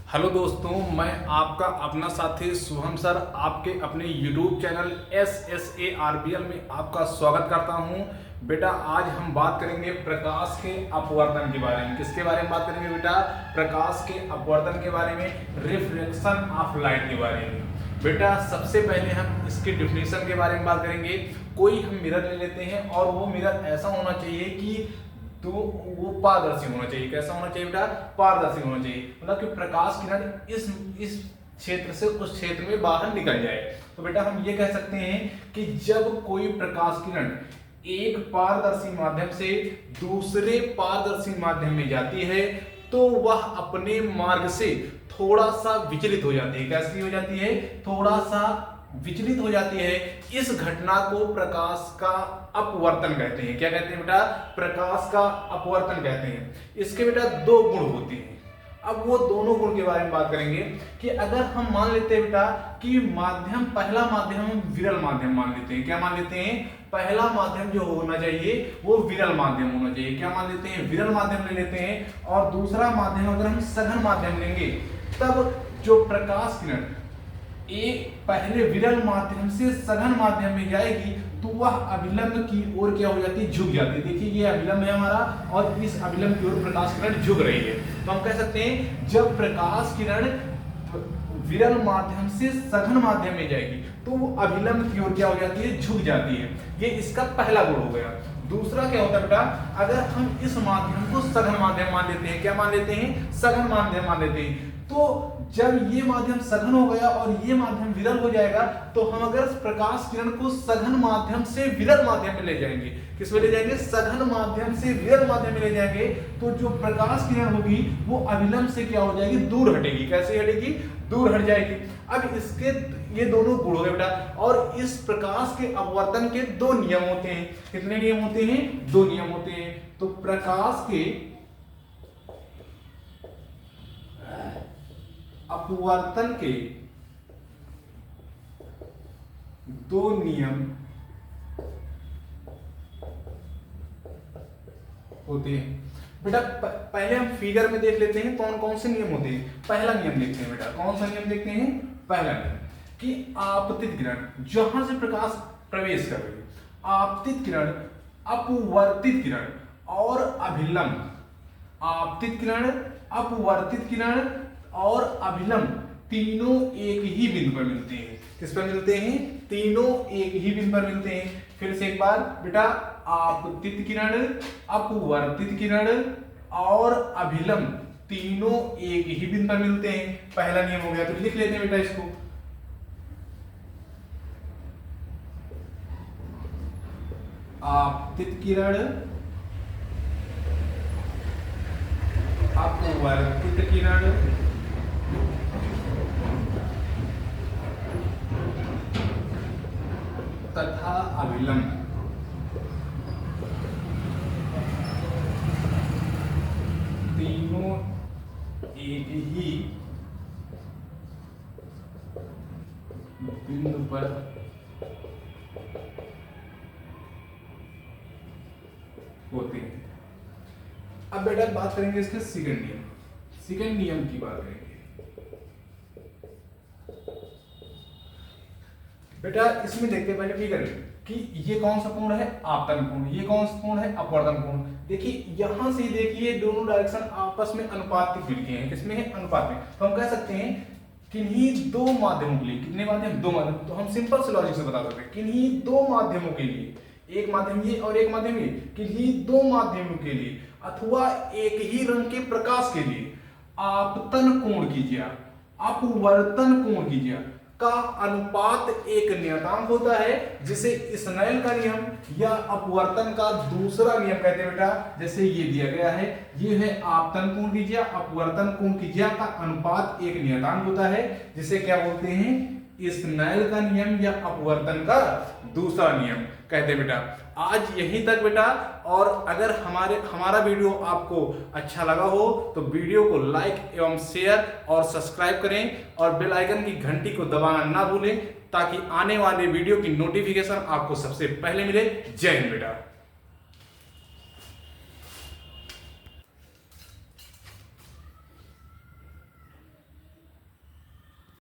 Hello दोस्तों, मैं आपका अपना साथी शुभम सर आपके अपने YouTube चैनल SSARBL में आपका स्वागत करता हूं। बेटा आज हम बात करेंगे प्रकाश के अपवर्तन के बारे में। किसके बारे में बात करेंगे बेटा? प्रकाश के अपवर्तन के बारे में, रिफ्लेक्शन ऑफ लाइट के बारे में। बेटा सबसे पहले हम इसके डिफिनेशन के बारे में बात करेंगे। कोई हम मिरर ले लेते हैं और वो मिरर ऐसा होना चाहिए कि तो वो पारदर्शी होना चाहिए। कैसा होना चाहिए बेटा? पारदर्शी होना चाहिए। मतलब कि प्रकाश किरण इस क्षेत्र से उस क्षेत्र में बाहर निकल जाए। तो बेटा हम ये कह सकते हैं कि जब कोई प्रकाश किरण एक पारदर्शी माध्यम से दूसरे पारदर्शी माध्यम में जाती है तो वह अपने मार्ग से थोड़ा सा विचलित हो जाती है। कैसी हो जाती है? थोड़ा सा विचलित हो जाती है। इस घटना को प्रकाश का अपवर्तन कहते हैं। क्या कहते हैं बेटा? प्रकाश का अपवर्तन कहते हैं। इसके बेटा दो गुण होते हैं। अब वो दोनों गुण के बारे में बात करेंगे कि अगर हम मान लेते हैं बेटा कि माध्यम, पहला माध्यम हम विरल माध्यम मान लेते हैं। क्या मान लेते हैं? पहला माध्यम जो होना चाहिए वो विरल माध्यम होना चाहिए। क्या मान लेते हैं? विरल माध्यम ले लेते हैं। और दूसरा माध्यम अगर हम सघन माध्यम लेंगे तब जो प्रकाश किरण एक पहले विरल माध्यम से सघन माध्यम में जाएगी तो वह अभिलंब की ओर क्या हो जाती है? झुक जाती है। देखिए ये अभिलंब है हमारा और इस अभिलंब की ओर प्रकाश किरण झुक रही है। तो हम कह सकते हैं जब प्रकाश किरण विरल माध्यम से सघन माध्यम में जाएगी तो वो अभिलंब की ओर क्या हो जाती है? झुक जाती है। ये इसका पहला गुण हो गया। दूसरा क्या होता है बेटा? अगर हम इस माध्यम को सघन माध्यम मान लेते हैं। क्या मान लेते हैं? सघन माध्यम मान लेते हैं। तो जब ये माध्यम सघन हो गया और ये माध्यम विरल हो जाएगा तो हम अगर प्रकाश किरण को सघन माध्यम से विरल माध्यम में ले जाएंगे, किस में ले जाएंगे? सघन माध्यम से विरल माध्यम में ले जाएंगे तो जो प्रकाश किरण होगी वो अभिलंब से क्या हो जाएगी? दूर हटेगी। कैसे हटेगी? दूर हट जाएगी। अब इसके ये दोनों गुण हो गए बेटा। और इस प्रकाश के अपवर्तन के दो नियम होते हैं। कितने नियम होते हैं? दो नियम होते हैं। तो प्रकाश के अपवर्तन के दो नियम होते हैं बेटा। पहले हम फिगर में देख लेते हैं कौन कौन से नियम होते हैं। पहला नियम देखते हैं बेटा। कौन सा नियम देखते हैं? पहला नियम कि आपतित किरण जहां से प्रकाश प्रवेश कर रही है, आपतित किरण, अपवर्तित किरण और अभिलंब, आपतित किरण, अपवर्तित किरण और अभिलंब तीनों एक ही बिंदु पर मिलते हैं। किस पर मिलते हैं? तीनों एक ही बिंदु पर मिलते हैं। फिर से एक बार बेटा, आपतित किरण, अपवर्तित किरण और अभिलंब तीनों एक ही बिंदु पर मिलते हैं। पहला नियम हो गया। तो लिख लेते हैं बेटा इसको। आपतित किरण, अपवर्तित किरण तथा अभिलंब तीनों एक ही बिंदु पर होते हैं। अब बेटा बात करेंगे इसके सेकंड नियम। सेकंड नियम की बात करेंगे बेटा। इसमें देखते हैं पहले फिगर में कि ये कौन सा कोण है? आपतन कोण। ये कौन सा कोण है? अपवर्तन कोण। देखिए यहां से देखिए दोनों डायरेक्शन आपस में अनुपातिक मिलके हैं। किसमें है? अनुपात में। तो हम कह सकते हैं किन्हीं दो माध्यमों के लिए, कितने माध्यम? दो माध्यम। तो हम सिंपल से लॉजिक से बता सकते हैं किन्हीं दो माध्यमों के लिए, एक माध्यम ये और एक माध्यम ये, किन्हीं दो माध्यमों के लिए अथवा एक ही रंग के प्रकाश के लिए आपतन कोण कीजिए, अपवर्तन कोण कीजिए का अनुपात एक नियतांक होता है जिसे स्नेल का नियम या अपवर्तन का दूसरा नियम कहते हैं बेटा। जैसे ये दिया गया है, ये है आपतन कोण कीजिए, अपवर्तन कोण कीजिए का अनुपात एक नियतांक होता है जिसे क्या बोलते हैं? स्नेल का नियम या अपवर्तन का दूसरा नियम कहते हैं बेटा। आज यहीं तक बेटा। और अगर हमारा वीडियो आपको अच्छा लगा हो तो वीडियो को लाइक एवं शेयर और सब्सक्राइब करें और बेल आइकन की घंटी को दबाना ना भूलें ताकि आने वाले वीडियो की नोटिफिकेशन आपको सबसे पहले मिले। जय हिंद बेटा।